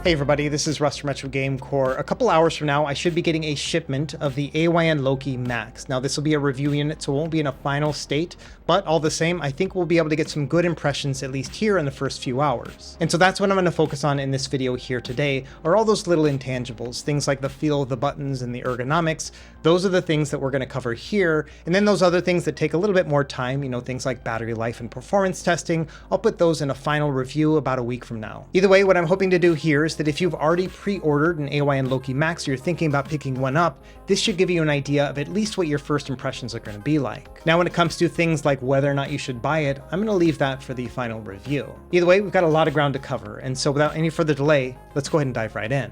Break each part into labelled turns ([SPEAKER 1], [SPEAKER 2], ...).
[SPEAKER 1] Hey everybody, this is Russ from Retro Game Core. A couple hours from now, I should be getting a shipment of the AYN Loki Max. Now this will be a review unit, so it won't be in a final state, but all the same, I think we'll be able to get some good impressions, at least here in the first few hours. And so that's what I'm going to focus on in this video here today, are all those little intangibles, things like the feel of the buttons and the ergonomics. Those are the things that we're going to cover here, and then those other things that take a little bit more time, things like battery life and performance testing, I'll put those in a final review about a week from now. Either way, what I'm hoping to do here is that if you've already pre-ordered an AYN Loki Max or you're thinking about picking one up, this should give you an idea of at least what your first impressions are going to be like. Now when it comes to things like whether or not you should buy it, I'm going to leave that for the final review. Either way, we've got a lot of ground to cover, and so without any further delay, let's go ahead and dive right in.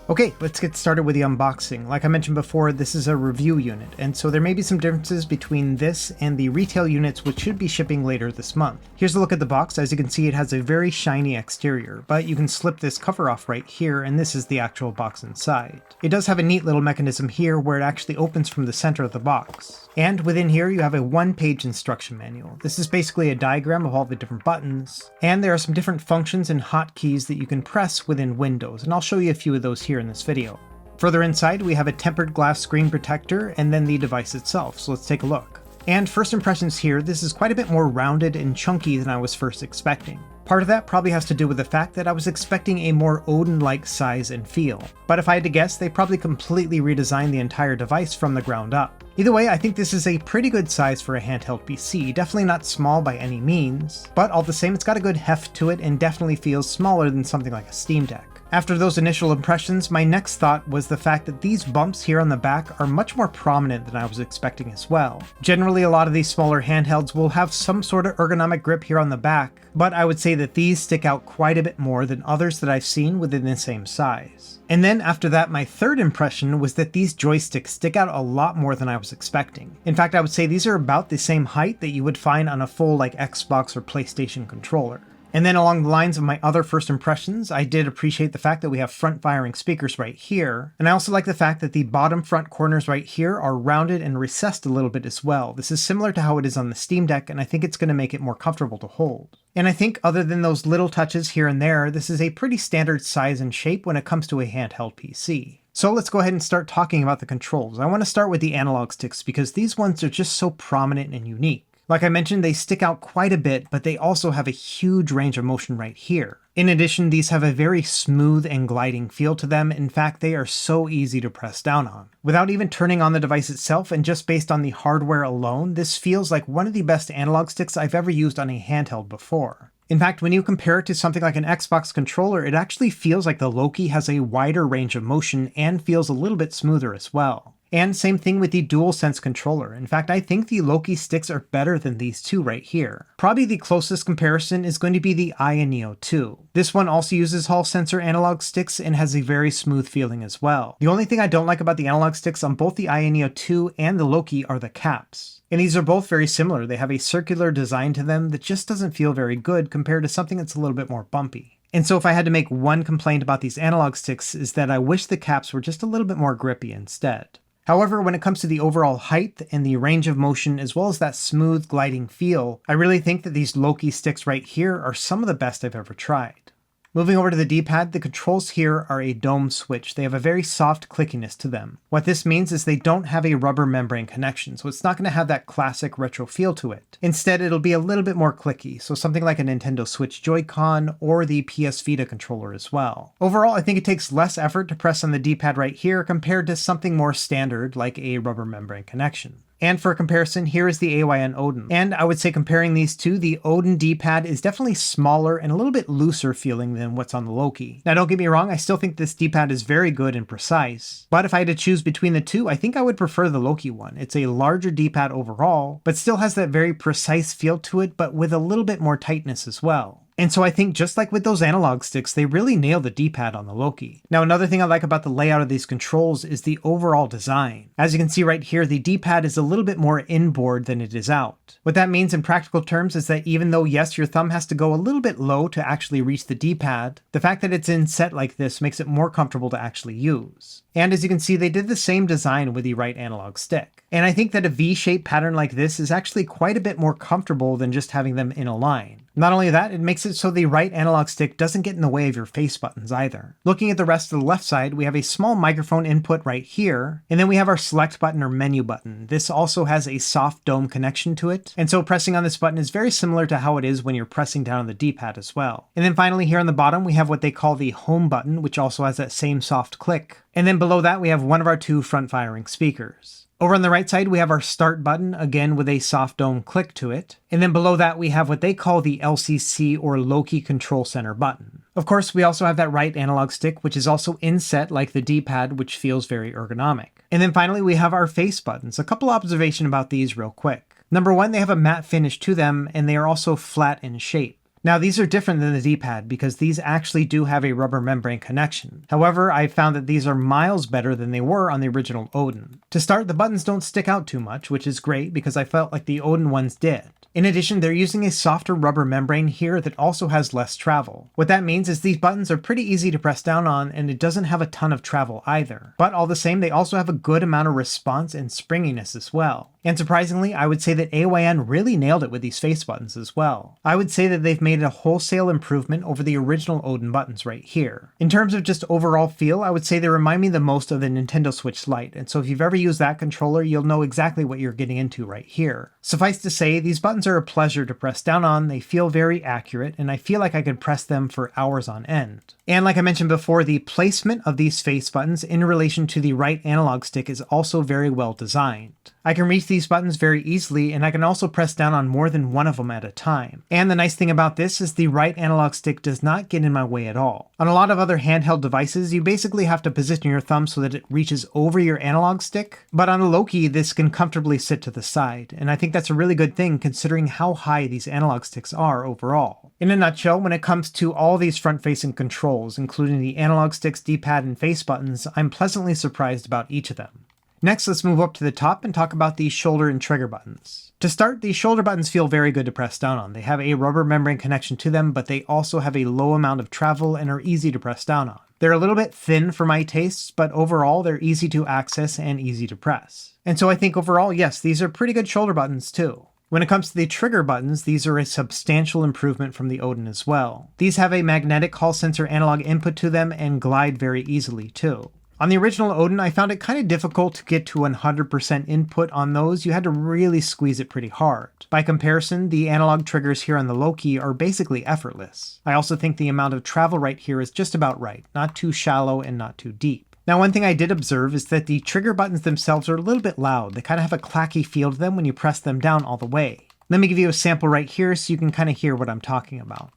[SPEAKER 1] Okay, let's get started with the unboxing. Like I mentioned before, this is a review unit, and so there may be some differences between this and the retail units which should be shipping later this month. Here's a look at the box. As you can see, it has a very shiny exterior, but you can slip this cover off right here, and this is the actual box inside. It does have a neat little mechanism here where it actually opens from the center of the box. And within here you have a one-page instruction manual. This is basically a diagram of all the different buttons, and there are some different functions and hotkeys that you can press within Windows, and I'll show you a few of those here in this video. Further inside we have a tempered glass screen protector and then the device itself, so let's take a look. And first impressions here, this is quite a bit more rounded and chunky than I was first expecting. Part of that probably has to do with the fact that I was expecting a more Odin-like size and feel. But if I had to guess, they probably completely redesigned the entire device from the ground up. Either way, I think this is a pretty good size for a handheld PC, definitely not small by any means, but all the same it's got a good heft to it and definitely feels smaller than something like a Steam Deck. After those initial impressions, my next thought was the fact that these bumps here on the back are much more prominent than I was expecting as well. Generally, a lot of these smaller handhelds will have some sort of ergonomic grip here on the back, but I would say that these stick out quite a bit more than others that I've seen within the same size. And then after that, my third impression was that these joysticks stick out a lot more than I was expecting. In fact, I would say these are about the same height that you would find on a full Xbox or PlayStation controller. And then along the lines of my other first impressions, I did appreciate the fact that we have front-firing speakers right here, and I also like the fact that the bottom front corners right here are rounded and recessed a little bit as well. This is similar to how it is on the Steam Deck, and I think it's going to make it more comfortable to hold. And I think other than those little touches here and there, this is a pretty standard size and shape when it comes to a handheld PC. So let's go ahead and start talking about the controls. I want to start with the analog sticks because these ones are just so prominent and unique. Like I mentioned, they stick out quite a bit, but they also have a huge range of motion right here. In addition, these have a very smooth and gliding feel to them. In fact, they are so easy to press down on. Without even turning on the device itself, and just based on the hardware alone, this feels like one of the best analog sticks I've ever used on a handheld before. In fact, when you compare it to something like an Xbox controller, it actually feels like the Loki has a wider range of motion and feels a little bit smoother as well. And same thing with the DualSense controller. In fact, I think the Loki sticks are better than these two right here. Probably the closest comparison is going to be the AYN 2. This one also uses Hall sensor analog sticks and has a very smooth feeling as well. The only thing I don't like about the analog sticks on both the AYN 2 and the Loki are the caps. And these are both very similar. They have a circular design to them that just doesn't feel very good compared to something that's a little bit more bumpy. And so if I had to make one complaint about these analog sticks is that I wish the caps were just a little bit more grippy instead. However, when it comes to the overall height and the range of motion as well as that smooth gliding feel, I really think that these Loki sticks right here are some of the best I've ever tried. Moving over to the D-pad, the controls here are a dome switch. They have a very soft clickiness to them. What this means is they don't have a rubber membrane connection, so it's not going to have that classic retro feel to it. Instead, it'll be a little bit more clicky, so something like a Nintendo Switch Joy-Con or the PS Vita controller as well. Overall, I think it takes less effort to press on the D-pad right here compared to something more standard like a rubber membrane connection. And for comparison, here is the AYN Odin. And I would say comparing these two, the Odin D-pad is definitely smaller and a little bit looser feeling than what's on the Loki. Now don't get me wrong, I still think this D-pad is very good and precise, but if I had to choose between the two, I think I would prefer the Loki one. It's a larger D-pad overall, but still has that very precise feel to it, but with a little bit more tightness as well. And so I think just like with those analog sticks, they really nail the D-pad on the Loki. Now another thing I like about the layout of these controls is the overall design. As you can see right here, the D-pad is a little bit more inboard than it is out. What that means in practical terms is that even though yes, your thumb has to go a little bit low to actually reach the D-pad, the fact that it's inset like this makes it more comfortable to actually use. And as you can see, they did the same design with the right analog stick. And I think that a V-shaped pattern like this is actually quite a bit more comfortable than just having them in a line. Not only that, it makes it so the right analog stick doesn't get in the way of your face buttons either. Looking at the rest of the left side, we have a small microphone input right here, and then we have our select button or menu button. This also has a soft dome connection to it, and so pressing on this button is very similar to how it is when you're pressing down on the D-pad as well. And then finally here on the bottom, we have what they call the home button, which also has that same soft click. And then below that, we have one of our two front-firing speakers. Over on the right side, we have our start button, again with a soft dome click to it. And then below that, we have what they call the LCC or Loki Control Center button. Of course, we also have that right analog stick, which is also inset like the D-pad, which feels very ergonomic. And then finally, we have our face buttons. A couple observations about these real quick. Number one, they have a matte finish to them, and they are also flat in shape. Now, these are different than the D-pad because these actually do have a rubber membrane connection. However, I found that these are miles better than they were on the original Odin. To start, the buttons don't stick out too much, which is great because I felt like the Odin ones did. In addition, they're using a softer rubber membrane here that also has less travel. What that means is these buttons are pretty easy to press down on, and it doesn't have a ton of travel either. But all the same, they also have a good amount of response and springiness as well. And surprisingly, I would say that AYN really nailed it with these face buttons as well. I would say that they've made a wholesale improvement over the original Odin buttons right here. In terms of just overall feel, I would say they remind me the most of the Nintendo Switch Lite, and so if you've ever used that controller, you'll know exactly what you're getting into right here. Suffice to say, these buttons are a pleasure to press down on, they feel very accurate, and I feel like I could press them for hours on end. And like I mentioned before, the placement of these face buttons in relation to the right analog stick is also very well designed. I can reach these buttons very easily, and I can also press down on more than one of them at a time. And the nice thing about this is the right analog stick does not get in my way at all. On a lot of other handheld devices, you basically have to position your thumb so that it reaches over your analog stick, but on the Loki, this can comfortably sit to the side, and I think that's a really good thing considering how high these analog sticks are overall. In a nutshell, when it comes to all these front-facing controls, including the analog sticks, D-pad, and face buttons, I'm pleasantly surprised about each of them. Next, let's move up to the top and talk about the shoulder and trigger buttons. To start, the shoulder buttons feel very good to press down on. They have a rubber membrane connection to them, but they also have a low amount of travel and are easy to press down on. They're a little bit thin for my tastes, but overall they're easy to access and easy to press. And so I think overall, yes, these are pretty good shoulder buttons too. When it comes to the trigger buttons, these are a substantial improvement from the Odin as well. These have a magnetic hall sensor analog input to them and glide very easily too. On the original Odin, I found it kind of difficult to get to 100% input on those. You had to really squeeze it pretty hard. By comparison, the analog triggers here on the Loki are basically effortless. I also think the amount of travel right here is just about right, not too shallow and not too deep. Now, one thing I did observe is that the trigger buttons themselves are a little bit loud. They kind of have a clacky feel to them when you press them down all the way. Let me give you a sample right here so you can kind of hear what I'm talking about.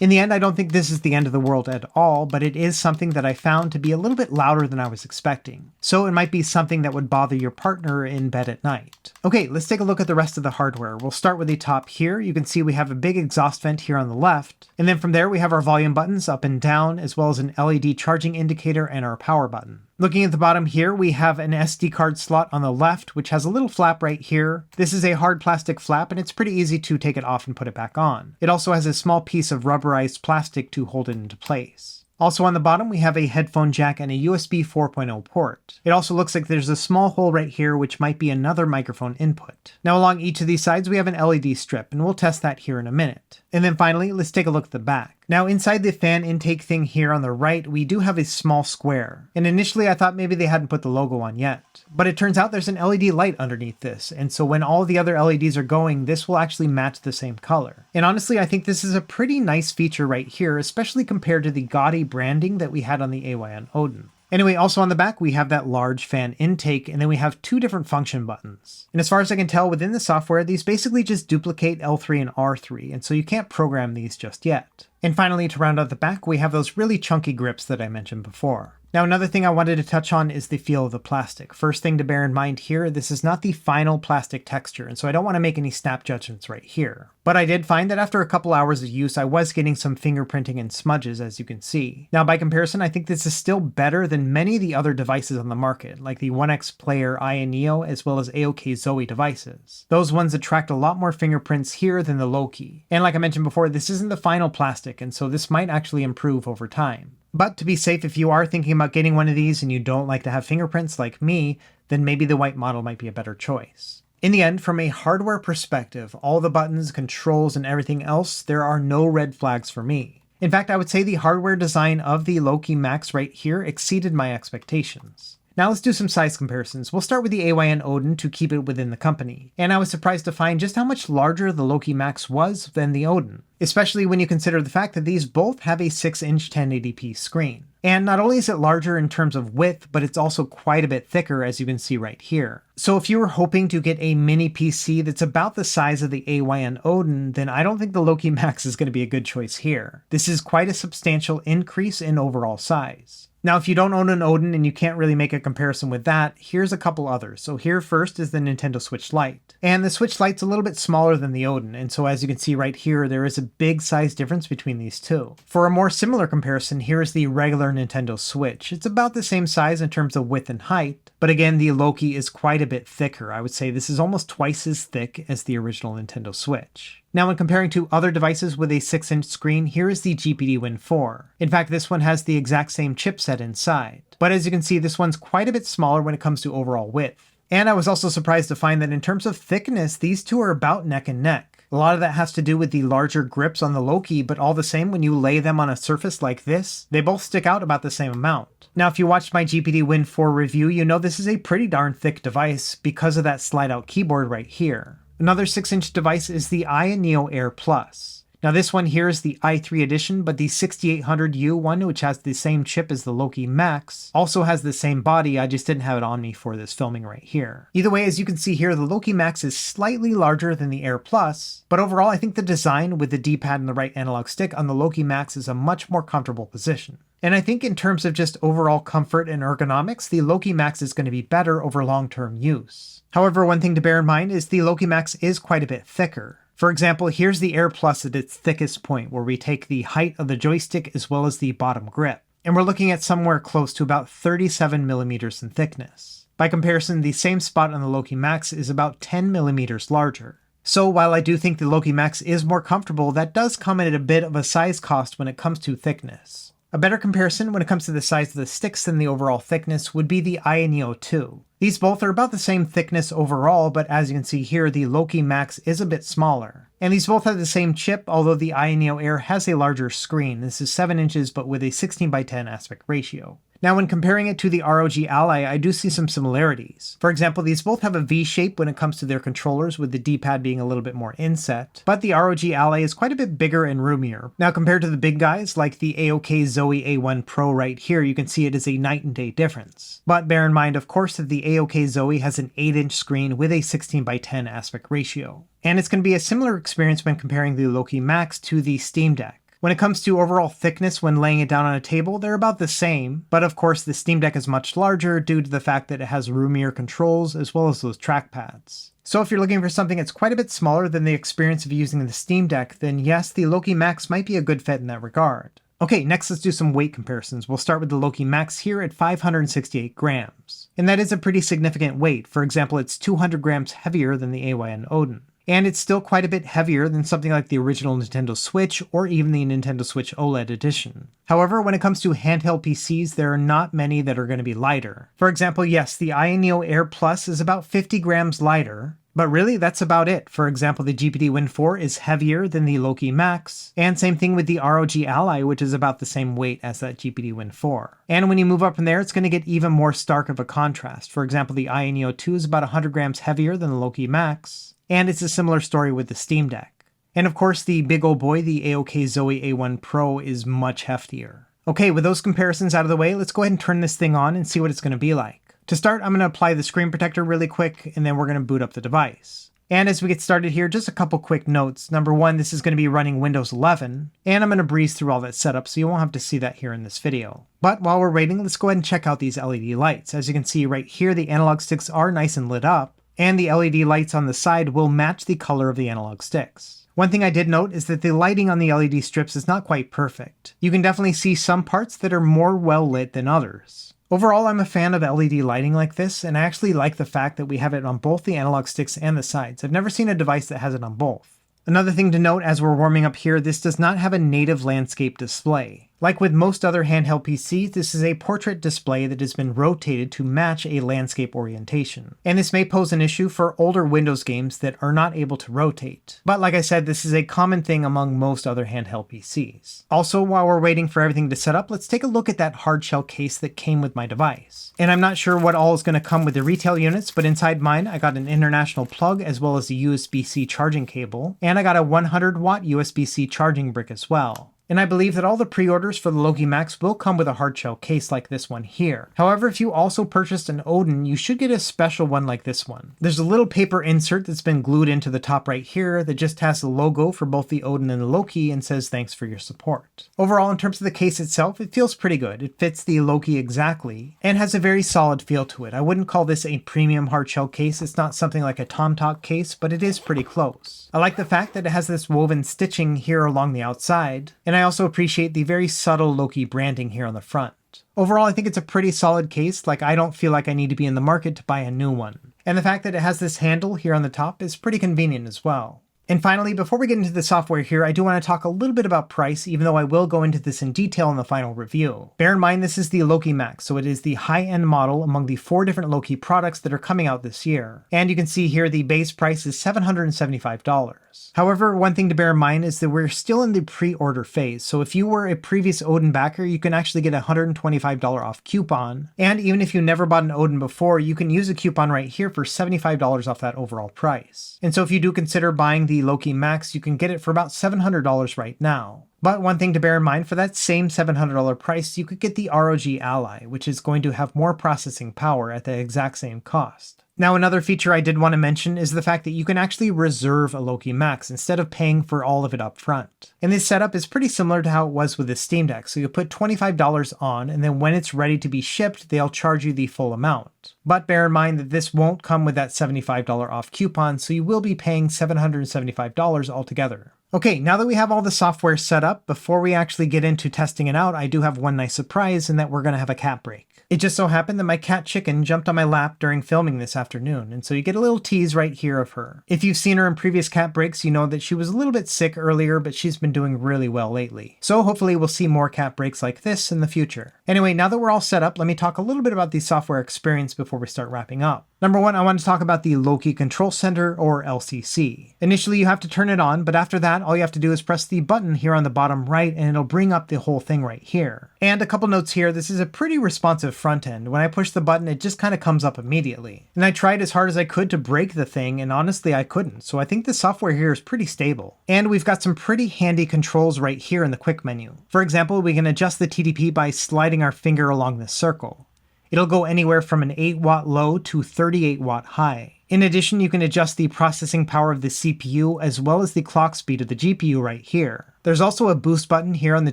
[SPEAKER 1] In the end, I don't think this is the end of the world at all, but it is something that I found to be a little bit louder than I was expecting. So it might be something that would bother your partner in bed at night. Okay, let's take a look at the rest of the hardware. We'll start with the top here. You can see we have a big exhaust vent here on the left. And then from there, we have our volume buttons up and down, as well as an LED charging indicator and our power button. Looking at the bottom here, we have an SD card slot on the left, which has a little flap right here. This is a hard plastic flap, and it's pretty easy to take it off and put it back on. It also has a small piece of rubberized plastic to hold it into place. Also on the bottom, we have a headphone jack and a USB 4.0 port. It also looks like there's a small hole right here, which might be another microphone input. Now along each of these sides, we have an LED strip, and we'll test that here in a minute. And then finally, let's take a look at the back. Now inside the fan intake thing here on the right, we do have a small square. And initially I thought maybe they hadn't put the logo on yet. But it turns out there's an LED light underneath this, and so when all the other LEDs are going, this will actually match the same color. And honestly, I think this is a pretty nice feature right here, especially compared to the gaudy branding that we had on the AYN Odin. Anyway, also on the back, we have that large fan intake, and then we have two different function buttons. And as far as I can tell within the software, these basically just duplicate L3 and R3, and so you can't program these just yet. And finally, to round out the back, we have those really chunky grips that I mentioned before. Now, another thing I wanted to touch on is the feel of the plastic. First thing to bear in mind here, this is not the final plastic texture, and so I don't want to make any snap judgments right here. But I did find that after a couple hours of use, I was getting some fingerprinting and smudges, as you can see. Now, by comparison, I think this is still better than many of the other devices on the market, like the 1X Player Aya Neo, as well as AOK Zoe devices. Those ones attract a lot more fingerprints here than the Loki. And like I mentioned before, this isn't the final plastic, and so this might actually improve over time. But to be safe, if you are thinking about getting one of these and you don't like to have fingerprints like me, then maybe the white model might be a better choice. In the end, from a hardware perspective, all the buttons, controls, and everything else, there are no red flags for me. In fact, I would say the hardware design of the Loki Max right here exceeded my expectations. Now let's do some size comparisons. We'll start with the AYN Odin to keep it within the company. And I was surprised to find just how much larger the Loki Max was than the Odin, especially when you consider the fact that these both have a 6-inch 1080p screen. And not only is it larger in terms of width, but it's also quite a bit thicker, as you can see right here. So if you were hoping to get a mini PC that's about the size of the AYN Odin, then I don't think the Loki Max is going to be a good choice here. This is quite a substantial increase in overall size. Now, if you don't own an Odin and you can't really make a comparison with that, here's a couple others. So here first is the Nintendo Switch Lite. And the Switch Lite's a little bit smaller than the Odin, and so as you can see right here, there is a big size difference between these two. For a more similar comparison, here is the regular Nintendo Switch. It's about the same size in terms of width and height, but again, the Loki is quite a bit thicker. I would say this is almost twice as thick as the original Nintendo Switch. Now, when comparing to other devices with a 6-inch screen, here is the GPD Win 4. In fact, this one has the exact same chipset inside. But as you can see, this one's quite a bit smaller when it comes to overall width. And I was also surprised to find that in terms of thickness, these two are about neck and neck. A lot of that has to do with the larger grips on the Loki, but all the same, when you lay them on a surface like this, they both stick out about the same amount. Now, if you watched my GPD Win 4 review, you know this is a pretty darn thick device because of that slide-out keyboard right here. Another 6-inch device is the AYN Neo Air Plus. Now this one here is the i3 edition, but the 6800U one, which has the same chip as the Loki Max, also has the same body. I just didn't have it on me for this filming right here. Either way, as you can see here, the Loki Max is slightly larger than the Air Plus, but overall I think the design with the D-pad and the right analog stick on the Loki Max is a much more comfortable position. And I think in terms of just overall comfort and ergonomics, the Loki Max is going to be better over long-term use. However, one thing to bear in mind is the Loki Max is quite a bit thicker. For example, here's the Air Plus at its thickest point, where we take the height of the joystick as well as the bottom grip. And we're looking at somewhere close to about 37 millimeters in thickness. By comparison, the same spot on the Loki Max is about 10 millimeters larger. So while I do think the Loki Max is more comfortable, that does come at a bit of a size cost when it comes to thickness. A better comparison when it comes to the size of the sticks than the overall thickness would be the AYN Neo 2. These both are about the same thickness overall, but as you can see here, the Loki Max is a bit smaller. And these both have the same chip, although the AYN Neo Air has a larger screen. This is 7 inches, but with a 16:10 aspect ratio. Now, when comparing it to the ROG Ally, I do see some similarities. For example, these both have a V shape when it comes to their controllers, with the D-pad being a little bit more inset, but the ROG Ally is quite a bit bigger and roomier. Now, compared to the big guys, like the AOK Zoe A1 Pro right here, you can see it is a night and day difference. But bear in mind, of course, that the AOK Zoe has an 8-inch screen with a 16:10 aspect ratio. And it's going to be a similar experience when comparing the Loki Max to the Steam Deck. When it comes to overall thickness when laying it down on a table, they're about the same, but of course the Steam Deck is much larger due to the fact that it has roomier controls as well as those trackpads. So if you're looking for something that's quite a bit smaller than the experience of using the Steam Deck, then yes, the Loki Max might be a good fit in that regard. Okay, next let's do some weight comparisons. We'll start with the Loki Max here at 568 grams. And that is a pretty significant weight. For example, it's 200 grams heavier than the AYN Odin. And it's still quite a bit heavier than something like the original Nintendo Switch or even the Nintendo Switch OLED edition. However, when it comes to handheld PCs, there are not many that are going to be lighter. For example, yes, the AYN Neo Air Plus is about 50 grams lighter, but really that's about it. For example, the GPD Win 4 is heavier than the Loki Max, and same thing with the ROG Ally, which is about the same weight as that GPD Win 4. And when you move up from there, it's going to get even more stark of a contrast. For example, the AYN Neo 2 is about 100 grams heavier than the Loki Max, and it's a similar story with the Steam Deck. And of course, the big old boy, the AOK Zoe A1 Pro, is much heftier. Okay, with those comparisons out of the way, let's go ahead and turn this thing on and see what it's going to be like. To start, I'm going to apply the screen protector really quick, and then we're going to boot up the device. And as we get started here, just a couple quick notes. Number one, this is going to be running Windows 11, and I'm going to breeze through all that setup, so you won't have to see that here in this video. But while we're waiting, let's go ahead and check out these LED lights. As you can see right here, the analog sticks are nice and lit up, and the LED lights on the side will match the color of the analog sticks. One thing I did note is that the lighting on the LED strips is not quite perfect. You can definitely see some parts that are more well lit than others. Overall, I'm a fan of LED lighting like this, and I actually like the fact that we have it on both the analog sticks and the sides. I've never seen a device that has it on both. Another thing to note as we're warming up here, this does not have a native landscape display. Like with most other handheld PCs, this is a portrait display that has been rotated to match a landscape orientation. And this may pose an issue for older Windows games that are not able to rotate. But like I said, this is a common thing among most other handheld PCs. Also, while we're waiting for everything to set up, let's take a look at that hardshell case that came with my device. And I'm not sure what all is going to come with the retail units, but inside mine, I got an international plug as well as a USB-C charging cable, and I got a 100-watt USB-C charging brick as well. And I believe that all the pre-orders for the Loki Max will come with a hardshell case like this one here. However, if you also purchased an Odin, you should get a special one like this one. There's a little paper insert that's been glued into the top right here that just has the logo for both the Odin and the Loki and says thanks for your support. Overall, in terms of the case itself, it feels pretty good. It fits the Loki exactly and has a very solid feel to it. I wouldn't call this a premium hardshell case. It's not something like a Tomtoc case, but it is pretty close. I like the fact that it has this woven stitching here along the outside, and I also appreciate the very subtle Loki branding here on the front. Overall, I think it's a pretty solid case. Like, I don't feel like I need to be in the market to buy a new one. And the fact that it has this handle here on the top is pretty convenient as well. And finally, before we get into the software here, I do want to talk a little bit about price, even though I will go into this in detail in the final review. Bear in mind, this is the Loki Max, so it is the high-end model among the 4 different Loki products that are coming out this year. And you can see here the base price is $775. However, one thing to bear in mind is that we're still in the pre-order phase, so if you were a previous Odin backer, you can actually get a $125 off coupon. And even if you never bought an Odin before, you can use a coupon right here for $75 off that overall price. And so if you do consider buying the Loki Max, you can get it for about $700 right now. But one thing to bear in mind, for that same $700 price, you could get the ROG Ally, which is going to have more processing power at the exact same cost. Now, another feature I did want to mention is the fact that you can actually reserve a Loki Max instead of paying for all of it up front. And this setup is pretty similar to how it was with the Steam Deck, so you put $25 on, and then when it's ready to be shipped, they'll charge you the full amount. But bear in mind that this won't come with that $75 off coupon, so you will be paying $775 altogether. Okay, now that we have all the software set up, before we actually get into testing it out, I do have one nice surprise in that we're going to have a cat break. It just so happened that my cat Chicken jumped on my lap during filming this afternoon, and so you get a little tease right here of her. If you've seen her in previous cat breaks, you know that she was a little bit sick earlier, but she's been doing really well lately. So hopefully we'll see more cat breaks like this in the future. Anyway, now that we're all set up, let me talk a little bit about the software experience before we start wrapping up. Number one, I want to talk about the Loki Control Center, or LCC. Initially, you have to turn it on, but after that, all you have to do is press the button here on the bottom right, and it'll bring up the whole thing right here. And a couple notes here, this is a pretty responsive front end. When I push the button, it just kind of comes up immediately. And I tried as hard as I could to break the thing, and honestly, I couldn't. So I think the software here is pretty stable. And we've got some pretty handy controls right here in the quick menu. For example, we can adjust the TDP by sliding our finger along this circle. It'll go anywhere from an 8-watt low to 38-watt high. In addition, you can adjust the processing power of the CPU as well as the clock speed of the GPU right here. There's also a boost button here on the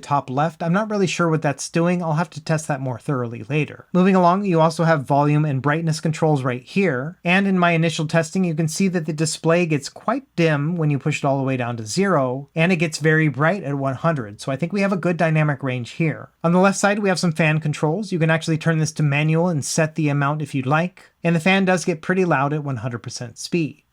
[SPEAKER 1] top left. I'm not really sure what that's doing. I'll have to test that more thoroughly later. Moving along, you also have volume and brightness controls right here. And in my initial testing, you can see that the display gets quite dim when you push it all the way down to 0, and it gets very bright at 100. So I think we have a good dynamic range here. On the left side, we have some fan controls. You can actually turn this to manual and set the amount if you'd like. And the fan does get pretty loud at 100% speed.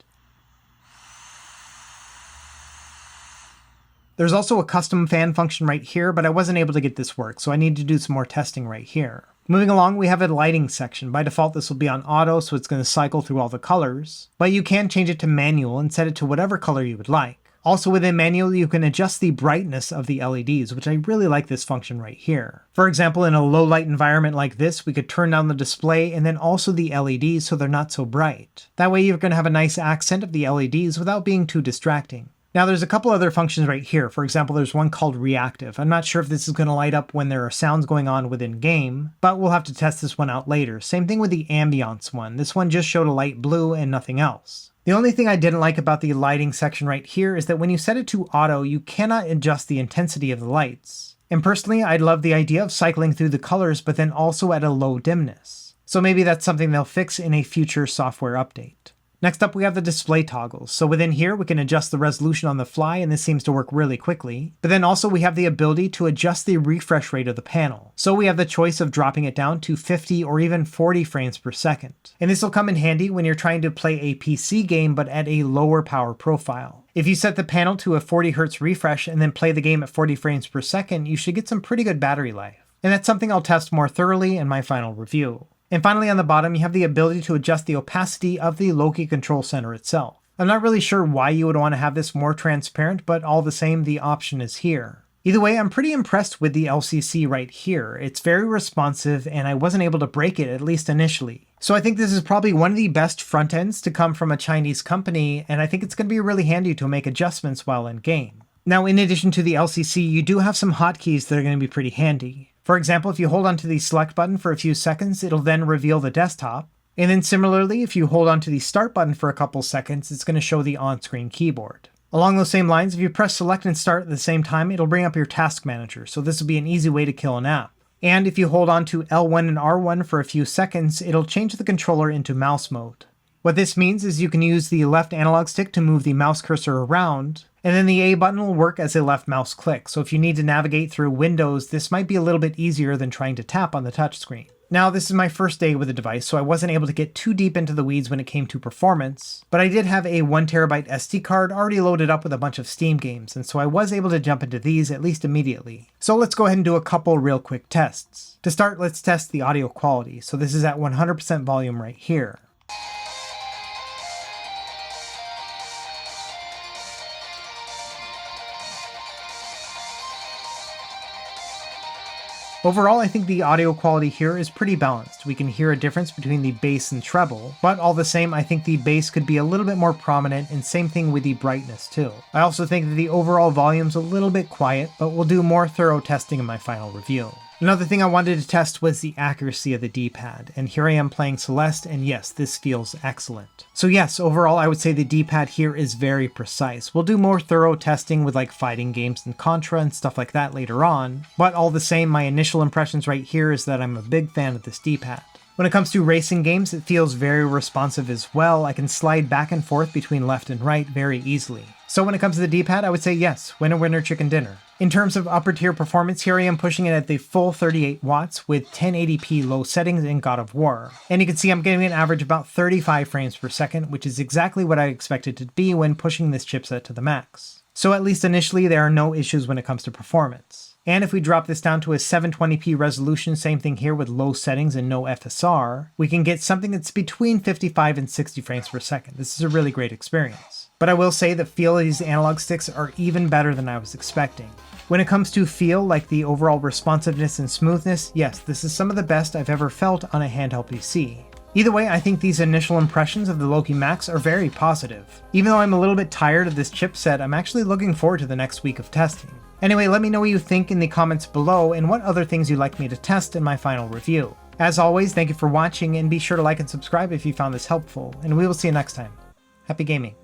[SPEAKER 1] There's also a custom fan function right here, but I wasn't able to get this work, so I need to do some more testing right here. Moving along, we have a lighting section. By default, this will be on auto, so it's going to cycle through all the colors, but you can change it to manual and set it to whatever color you would like. Also within manual, you can adjust the brightness of the LEDs, which I really like this function right here. For example, in a low light environment like this, we could turn down the display and then also the LEDs so they're not so bright. That way you're going to have a nice accent of the LEDs without being too distracting. Now there's a couple other functions right here. For example, there's one called reactive. I'm not sure if this is going to light up when there are sounds going on within game, but we'll have to test this one out later. Same thing with the ambiance one. This one just showed a light blue and nothing else. The only thing I didn't like about the lighting section right here is that when you set it to auto, you cannot adjust the intensity of the lights. And personally, I'd love the idea of cycling through the colors, but then also at a low dimness. So maybe that's something they'll fix in a future software update. Next up, we have the display toggles. So within here, we can adjust the resolution on the fly, and this seems to work really quickly. But then also we have the ability to adjust the refresh rate of the panel. So we have the choice of dropping it down to 50 or even 40 frames per second. And this will come in handy when you're trying to play a PC game, but at a lower power profile. If you set the panel to a 40 Hz refresh and then play the game at 40 frames per second, you should get some pretty good battery life. And that's something I'll test more thoroughly in my final review. And finally, on the bottom, you have the ability to adjust the opacity of the Loki control center itself. I'm not really sure why you would want to have this more transparent, but all the same, the option is here. Either way, I'm pretty impressed with the LCC right here. It's very responsive, and I wasn't able to break it, at least initially. So I think this is probably one of the best front ends to come from a Chinese company, and I think it's going to be really handy to make adjustments while in game. Now, in addition to the LCC, you do have some hotkeys that are going to be pretty handy. For example, if you hold onto the select button for a few seconds, it'll then reveal the desktop. And then similarly, if you hold onto the start button for a couple seconds, it's going to show the on-screen keyboard. Along those same lines, if you press select and start at the same time, it'll bring up your task manager, so this will be an easy way to kill an app. And if you hold on to L1 and R1 for a few seconds, it'll change the controller into mouse mode. What this means is you can use the left analog stick to move the mouse cursor around, and then the A button will work as a left mouse click. So if you need to navigate through windows, this might be a little bit easier than trying to tap on the touchscreen. Now, this is my first day with the device, so I wasn't able to get too deep into the weeds when it came to performance, but I did have a 1TB SD card already loaded up with a bunch of Steam games, and so I was able to jump into these at least immediately. So let's go ahead and do a couple real quick tests. To start, let's test the audio quality. So this is at 100% volume right here. Overall, I think the audio quality here is pretty balanced. We can hear a difference between the bass and treble, but all the same, I think the bass could be a little bit more prominent, and same thing with the brightness too. I also think that the overall volume's a little bit quiet, but we'll do more thorough testing in my final review. Another thing I wanted to test was the accuracy of the D-pad, and here I am playing Celeste, and yes, this feels excellent. So yes, overall I would say the D-pad here is very precise. We'll do more thorough testing with like fighting games and Contra and stuff like that later on, but all the same, my initial impressions right here is that I'm a big fan of this D-pad. When it comes to racing games, it feels very responsive as well. I can slide back and forth between left and right very easily. So when it comes to the D-pad, I would say yes, winner winner chicken dinner. In terms of upper tier performance, here I am pushing it at the full 38 watts with 1080p low settings in God of War. And you can see I'm getting an average about 35 frames per second, which is exactly what I expected to be when pushing this chipset to the max. So at least initially, there are no issues when it comes to performance. And if we drop this down to a 720p resolution, same thing here with low settings and no FSR, we can get something that's between 55 and 60 frames per second. This is a really great experience. But I will say the feel of these analog sticks are even better than I was expecting. When it comes to feel, like the overall responsiveness and smoothness, yes, this is some of the best I've ever felt on a handheld PC. Either way, I think these initial impressions of the Loki Max are very positive. Even though I'm a little bit tired of this chipset, I'm actually looking forward to the next week of testing. Anyway, let me know what you think in the comments below and what other things you'd like me to test in my final review. As always, thank you for watching, and be sure to like and subscribe if you found this helpful, and we will see you next time. Happy gaming.